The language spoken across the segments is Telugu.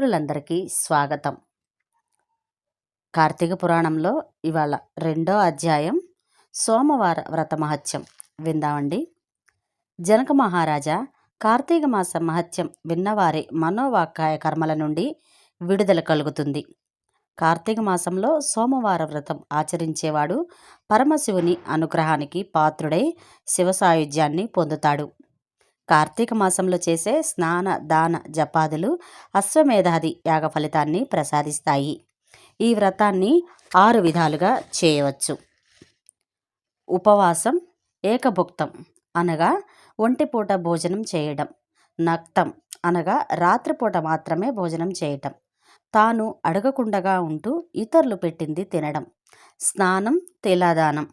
మిత్రులందరికీ స్వాగతం. కార్తీక పురాణంలో ఇవాళ 2వ అధ్యాయం సోమవార వ్రత మహత్యం విందామండి. జనక మహారాజా, కార్తీక మాస మహత్యం విన్నవారి మనోవాకాయ కర్మల నుండి విడుదల కలుగుతుంది. కార్తీక మాసంలో సోమవార వ్రతం ఆచరించేవాడు పరమశివుని అనుగ్రహానికి పాత్రుడై శివ సాయుధ్యాన్ని పొందుతాడు. కార్తీక మాసంలో చేసే స్నాన దాన జపాదులు అశ్వమేధాది యాగ ఫలితాన్ని ప్రసాదిస్తాయి. ఈ వ్రతాన్ని 6 విధాలుగా చేయవచ్చు. ఉపవాసం, ఏకభుక్తం అనగా ఒంటిపూట భోజనం చేయడం, నక్తం అనగా రాత్రిపూట మాత్రమే భోజనం చేయటం, తాను అడగకుండగా ఉంటూ ఇతరులు పెట్టింది తినడం, స్నానం, తిలాదానం.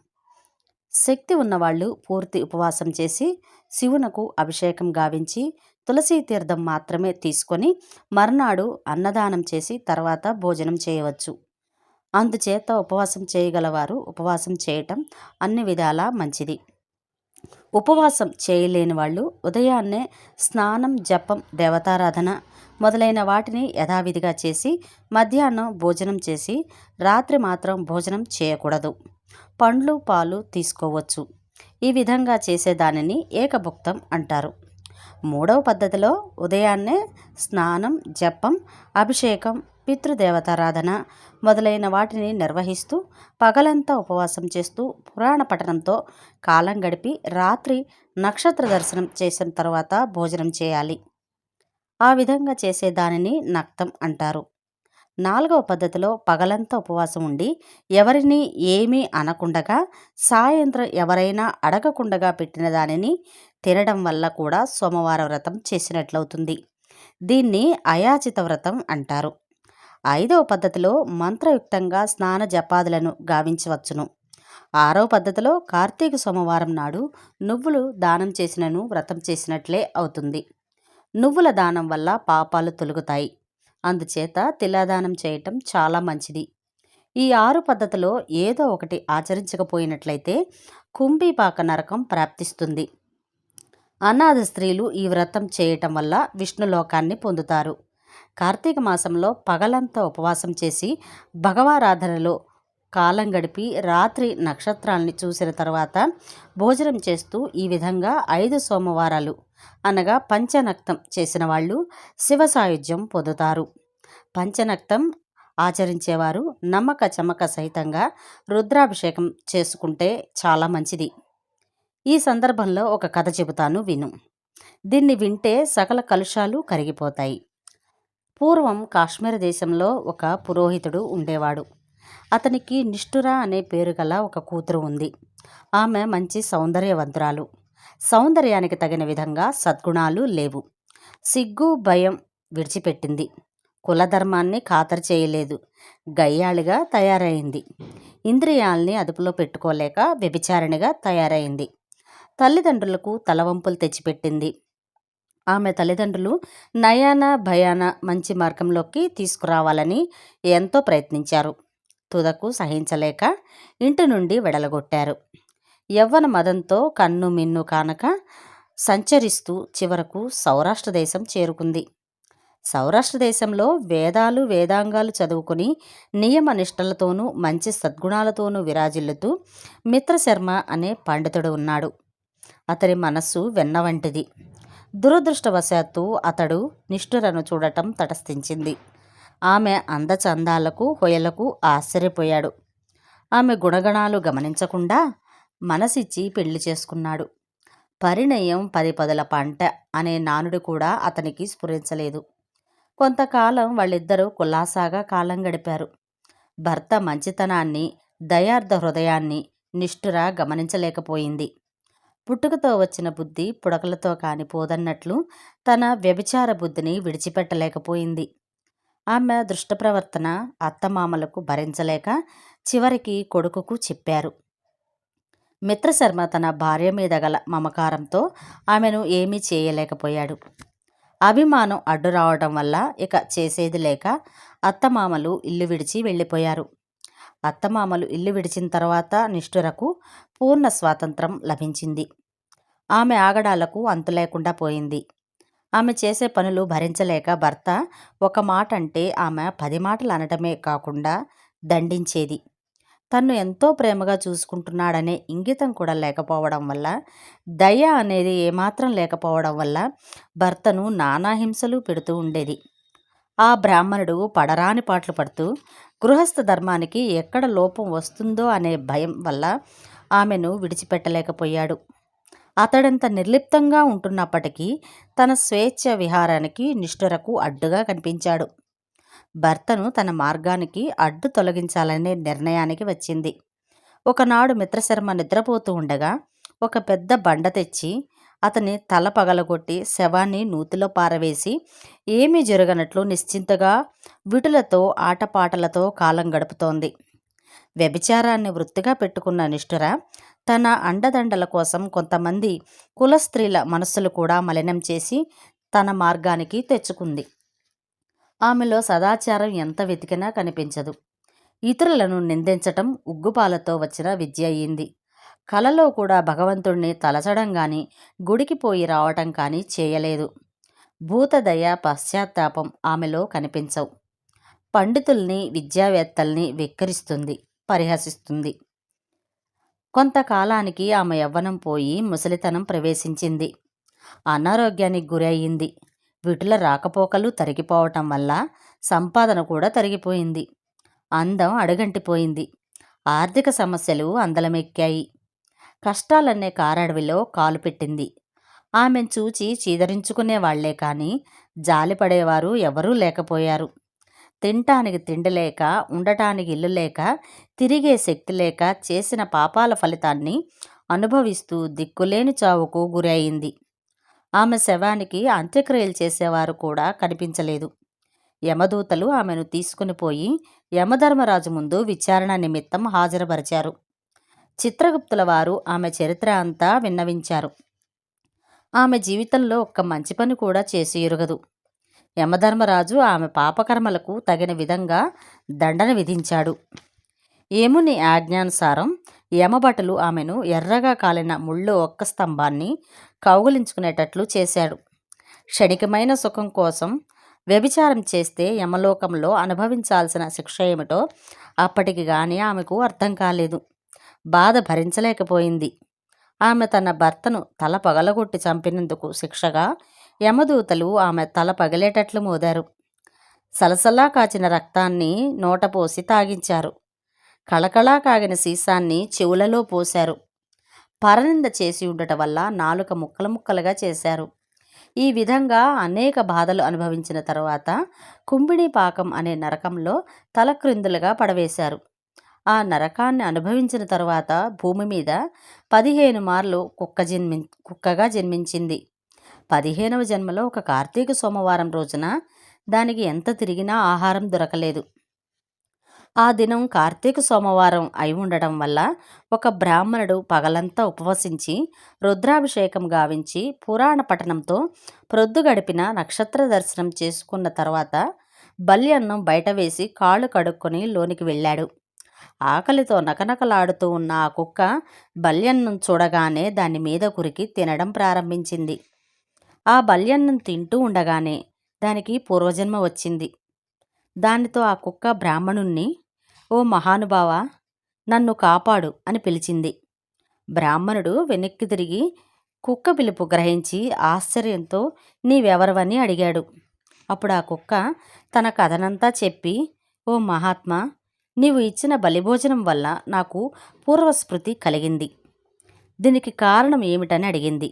శక్తి ఉన్నవాళ్ళు పూర్తి ఉపవాసం చేసి శివునకు అభిషేకం గావించి తులసీ తీర్థం మాత్రమే తీసుకొని మర్నాడు అన్నదానం చేసి తర్వాత భోజనం చేయవచ్చు. అందుచేత ఉపవాసం చేయగలవారు ఉపవాసం చేయటం అన్ని విధాలా మంచిది. ఉపవాసం చేయలేని వాళ్ళు ఉదయాన్నే స్నానం, జపం, దేవతారాధన మొదలైన వాటిని యథావిధిగా చేసి మధ్యాహ్నం భోజనం చేసి రాత్రి మాత్రం భోజనం చేయకూడదు. పండ్లు, పాలు తీసుకోవచ్చు. ఈ విధంగా చేసేదానిని ఏకభుక్తం అంటారు. 3వ పద్ధతిలో ఉదయాన్నే స్నానం, జపం, అభిషేకం, పితృదేవతారాధన మొదలైన వాటిని నిర్వహిస్తూ పగలంతా ఉపవాసం చేస్తూ పురాణ పఠనంతో కాలం గడిపి రాత్రి నక్షత్ర దర్శనం చేసిన తర్వాత భోజనం చేయాలి. ఆ విధంగా చేసేదానిని నక్తం అంటారు. 4వ పద్ధతిలో పగలంతా ఉపవాసం ఉండి ఎవరిని ఏమీ అనకుండగా సాయంత్రం ఎవరైనా అడగకుండగా పెట్టిన దానిని తినడం వల్ల కూడా సోమవార వ్రతం చేసినట్లవుతుంది. దీన్ని అయాచిత వ్రతం అంటారు. 5వ పద్ధతిలో మంత్రయుక్తంగా స్నాన జపాదులను గావించవచ్చును. 6వ పద్ధతిలో కార్తీక సోమవారం నాడు నువ్వులు దానం చేసినను వ్రతం చేసినట్లే అవుతుంది. నువ్వుల దానం వల్ల పాపాలు తొలగుతాయి. అందుచేత తిలాదానం చేయటం చాలా మంచిది. ఈ 6 పద్ధతిలో ఏదో ఒకటి ఆచరించకపోయినట్లయితే కుంభీపాక నరకం ప్రాప్తిస్తుంది. అనాథ స్త్రీలు ఈ వ్రతం చేయటం వల్ల విష్ణులోకాన్ని పొందుతారు. కార్తీక మాసంలో పగలంతా ఉపవాసం చేసి భగవారాధనలో కాలం గడిపి రాత్రి నక్షత్రాల్ని చూసిన తర్వాత భోజనం చేస్తూ ఈ విధంగా 5 సోమవారాలు అనగా పంచనక్తం చేసిన వాళ్ళు శివ సాయుధ్యం పొందుతారు. పంచనక్తం ఆచరించేవారు నమ్మక చమక సహితంగా రుద్రాభిషేకం చేసుకుంటే చాలా మంచిది. ఈ సందర్భంలో ఒక కథ చెబుతాను, విను. దీన్ని వింటే సకల కలుషాలు కరిగిపోతాయి. పూర్వం కాశ్మీర దేశంలో ఒక పురోహితుడు ఉండేవాడు. అతనికి నిష్ఠుర అనే పేరు గల ఒక కూతురు ఉంది. ఆమె మంచి సౌందర్యవంతురాలు. సౌందర్యానికి తగిన విధంగా సద్గుణాలు లేవు. సిగ్గు, భయం విడిచిపెట్టింది. కులధర్మాన్ని ఖాతరు చేయలేదు. గయ్యాళిగా తయారైంది. ఇంద్రియాల్ని అదుపులో పెట్టుకోలేక వ్యభిచారిణిగా తయారైంది. తల్లిదండ్రులకు తలవంపులు తెచ్చిపెట్టింది. ఆమె తల్లిదండ్రులు నయాన భయాన మంచి మార్గంలోకి తీసుకురావాలని ఎంతో ప్రయత్నించారు. తుదకు సహించలేక ఇంటి నుండి వెడలగొట్టారు. యవ్వన మదంతో కన్ను మిన్ను కానక సంచరిస్తూ చివరకు సౌరాష్ట్ర దేశం చేరుకుంది. సౌరాష్ట్ర దేశంలో వేదాలు వేదాంగాలు చదువుకుని నియమ నిష్టలతోనూ మంచి సద్గుణాలతోనూ విరాజిల్లుతూ మిత్రశర్మ అనే పండితుడు ఉన్నాడు. అతని మనస్సు వెన్న వంటిది. దురదృష్టవశాత్తు అతడు నిష్ఠురను చూడటం తటస్థించింది. ఆమె అందచందాలకు హొయలకు ఆశ్చర్యపోయాడు. ఆమె గుణగణాలు గమనించకుండా మనసిచ్చి పెళ్లి చేసుకున్నాడు. పరిణయం 10 పదుల పంట అనే నానుడు కూడా అతనికి స్ఫురించలేదు. కొంతకాలం వాళ్ళిద్దరూ కులాసాగా కాలం గడిపారు. భర్త మంచితనాన్ని, దయార్ధ హృదయాన్ని నిష్ఠుర గమనించలేకపోయింది. పుట్టుకతో వచ్చిన బుద్ధి పుడకలతో కాని పోదన్నట్లు తన వ్యభిచార బుద్ధిని విడిచిపెట్టలేకపోయింది. ఆమె దుష్ట ప్రవర్తన అత్తమామలకు భరించలేక చివరికి కొడుకుకు చెప్పారు. మిత్రశర్మ తన భార్య మీద గల మమకారంతో ఆమెను ఏమీ చేయలేకపోయాడు. అభిమానం అడ్డు రావడం వల్ల ఇక చేసేది లేక అత్తమామలు ఇల్లు విడిచి వెళ్ళిపోయారు. అత్తమామలు ఇల్లు విడిచిన తర్వాత నిష్ఠురకు పూర్ణ స్వాతంత్రం లభించింది. ఆమె ఆగడాలకు అంతు లేకుండా పోయింది. ఆమె చేసే పనులు భరించలేక భర్త ఒక మాట అంటే ఆమె 10 మాటలు అనటమే కాకుండా దండించేది. తన్ను ఎంతో ప్రేమగా చూసుకుంటున్నాడనే ఇంగితం కూడా లేకపోవడం వల్ల, దయ అనేది ఏమాత్రం లేకపోవడం వల్ల భర్తను నానా హింసలు పెడుతూ ఉండేది. ఆ బ్రాహ్మణుడు పడరాని పాట్లు పడుతూ గృహస్థ ధర్మానికి ఎక్కడ లోపం వస్తుందో అనే భయం వల్ల ఆమెను విడిచిపెట్టలేకపోయాడు. అతడంత నిర్లిప్తంగా ఉంటున్నప్పటికీ తన స్వేచ్ఛ విహారానికి నిష్ఠురకు అడ్డుగా కనిపించాడు. భర్తను తన మార్గానికి అడ్డు తొలగించాలనే నిర్ణయానికి వచ్చింది. ఒకనాడు మిత్రశర్మ నిద్రపోతూ ఉండగా ఒక పెద్ద బండ తెచ్చి అతని తల పగలగొట్టి శవాన్ని నూతిలో పారవేసి ఏమీ జరగనట్లు నిశ్చింతగా విటులతో ఆటపాటలతో కాలం గడుపుతోంది. వ్యభిచారాన్ని వృత్తిగా పెట్టుకున్న నిష్ఠుర తన అండదండల కోసం కొంతమంది కులస్త్రీల మనస్సులు కూడా మలినం చేసి తన మార్గానికి తెచ్చుకుంది. ఆమెలో సదాచారం ఎంత వెతికినా కనిపించదు. ఇతరులను నిందించటం ఉగ్గుపాలతో వచ్చిన విద్య అయింది. కలలో కూడా భగవంతుణ్ణి తలచడం కానీ గుడికి పోయి రావటం కానీ చేయలేదు. భూతదయ పశ్చాత్తాపం ఆమెలో కనిపించవు. పండితుల్ని విద్యావేత్తల్ని వెక్కిరిస్తుంది, పరిహసిస్తుంది. కొంతకాలానికి ఆమె యవ్వనం పోయి ముసలితనం ప్రవేశించింది. అనారోగ్యానికి గురి అయింది. వీటిల రాకపోకలు తరిగిపోవటం వల్ల సంపాదన కూడా తరిగిపోయింది. అందం అడుగంటిపోయింది. ఆర్థిక సమస్యలు అందలమెక్కాయి. కష్టాలనే కారడవిలో కాలు పెట్టింది. ఆమెను చూచి చీదరించుకునే వాళ్లే కానీ జాలిపడేవారు ఎవరూ లేకపోయారు. తినటానికి తిండి లేక, ఉండటానికి ఇల్లు లేక, తిరిగే శక్తి లేక చేసిన పాపాల ఫలితాన్ని అనుభవిస్తూ దిక్కులేని చావుకు గురి అయింది. ఆమె శవానికి అంత్యక్రియలు చేసేవారు కూడా కనిపించలేదు. యమదూతలు ఆమెను తీసుకుని పోయి యమధర్మరాజు ముందు విచారణ నిమిత్తం హాజరుపరిచారు. చిత్రగుప్తుల వారు ఆమె చరిత్ర అంతా విన్నవించారు. ఆమె జీవితంలో ఒక్క మంచి పని కూడా చేసి ఎరుగదు. యమధర్మరాజు ఆమె పాపకర్మలకు తగిన విధంగా దండన విధించాడు. యముని ఆజ్ఞానుసారం యమభటులు ఆమెను ఎర్రగా కాలిన ముళ్ళు ఒక్క స్తంభాన్ని కౌగులించుకునేటట్లు చేశాడు. క్షణికమైన సుఖం కోసం వ్యభిచారం చేస్తే యమలోకంలో అనుభవించాల్సిన శిక్ష ఏమిటో అప్పటికి గాని ఆమెకు అర్థం కాలేదు. బాధ భరించలేకపోయింది. ఆమె తన భర్తను తల పగలగొట్టి చంపినందుకు శిక్షగా యమదూతలు ఆమె తల పగిలేటట్లు మోదారు. సలసలా కాచిన రక్తాన్ని నోటపోసి తాగించారు. కళకళా కాగిన సీసాన్ని చెవులలో పోశారు. పరనింద చేసి ఉండటం వల్ల నాలుక ముక్కలు ముక్కలుగా చేశారు. ఈ విధంగా అనేక బాధలు అనుభవించిన తరువాత కుంభిణీపాకం అనే నరకంలో తలక్రిందులుగా పడవేశారు. ఆ నరకాన్ని అనుభవించిన తరువాత భూమి మీద 15 మార్లు కుక్కగా జన్మించింది. 15వ జన్మలో ఒక కార్తీక సోమవారం రోజున దానికి ఎంత తిరిగినా ఆహారం దొరకలేదు. ఆ దినం కార్తీక సోమవారం అయి ఉండటం వల్ల ఒక బ్రాహ్మణుడు పగలంతా ఉపవసించి రుద్రాభిషేకం గావించి పురాణ పఠనంతో ప్రొద్దు గడిపిన నక్షత్ర దర్శనం చేసుకున్న తర్వాత బల్యన్నం బయట వేసి కాళ్ళు కడుక్కొని లోనికి వెళ్ళాడు. ఆకలితో నకనకలాడుతూ ఉన్న ఆ కుక్క బల్యన్నం చూడగానే దాని మీద కురికి తినడం ప్రారంభించింది. ఆ బల్యన్నం తింటూ ఉండగానే దానికి పూర్వజన్మ వచ్చింది. దానితో ఆ కుక్క బ్రాహ్మణుణ్ణి, ఓ మహానుభావ, నన్ను కాపాడు అని పిలిచింది. బ్రాహ్మణుడు వెనక్కి తిరిగి కుక్క పిలుపు గ్రహించి ఆశ్చర్యంతో నీవెవరవని అడిగాడు. అప్పుడు ఆ కుక్క తన కథనంతా చెప్పి, ఓ మహాత్మా, నీవు ఇచ్చిన బలిభోజనం వల్ల నాకు పూర్వస్మృతి కలిగింది. దీనికి కారణం ఏమిటని అడిగింది.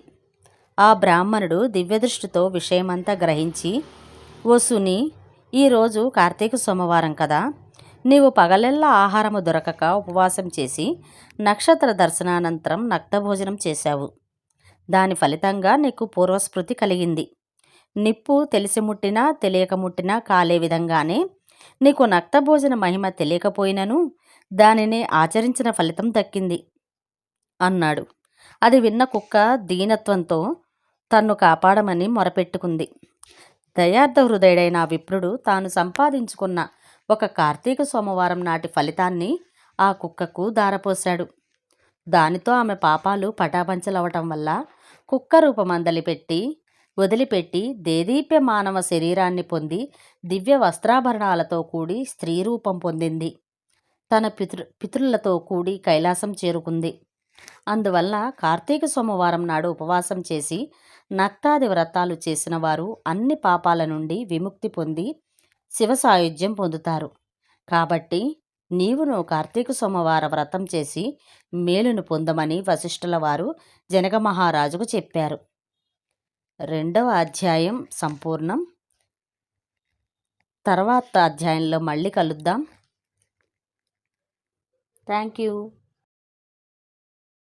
ఆ బ్రాహ్మణుడు దివ్యదృష్టితో విషయమంతా గ్రహించి, ఓ సుని, ఈరోజు కార్తీక సోమవారం కదా, నీవు పగలెల్లా ఆహారము దొరకక ఉపవాసం చేసి నక్షత్ర దర్శనానంతరం నక్తభోజనం చేశావు. దాని ఫలితంగా నీకు పూర్వస్మృతి కలిగింది. నిప్పు తెలిసి ముట్టినా తెలియక ముట్టినా కాలే విధంగానే నీకు నక్తభోజన మహిమ తెలియకపోయినను దానిని ఆచరించిన ఫలితం దక్కింది అన్నాడు. అది విన్న కుక్క దీనత్వంతో తన్ను కాపాడమని మొరపెట్టుకుంది. దయార్థ హృదయుడైన ఆ విప్రుడు తాను సంపాదించుకున్న ఒక కార్తీక సోమవారం నాటి ఫలితాన్ని ఆ కుక్కకు దారపోశాడు. దానితో ఆమె పాపాలు పటాపంచలవటం వల్ల కుక్క రూపమందలి పెట్టి వదిలిపెట్టి దేదీప్యమానవ శరీరాన్ని పొంది దివ్య వస్త్రాభరణాలతో కూడి స్త్రీ రూపం పొందింది. తన పితృలతో కూడి కైలాసం చేరుకుంది. అందువల్ల కార్తీక సోమవారం నాడు ఉపవాసం చేసి నక్తాది వ్రతాలు చేసిన వారు అన్ని పాపాల నుండి విముక్తి పొంది శివ సాయుధ్యం పొందుతారు. కాబట్టి నీవును కార్తీక సోమవార వ్రతం చేసి మేలును పొందమని వశిష్ఠుల వారు జనక మహారాజుకు చెప్పారు. 2వ అధ్యాయం సంపూర్ణం. తర్వాత అధ్యాయంలో మళ్ళీ కలుద్దాం. Thank you.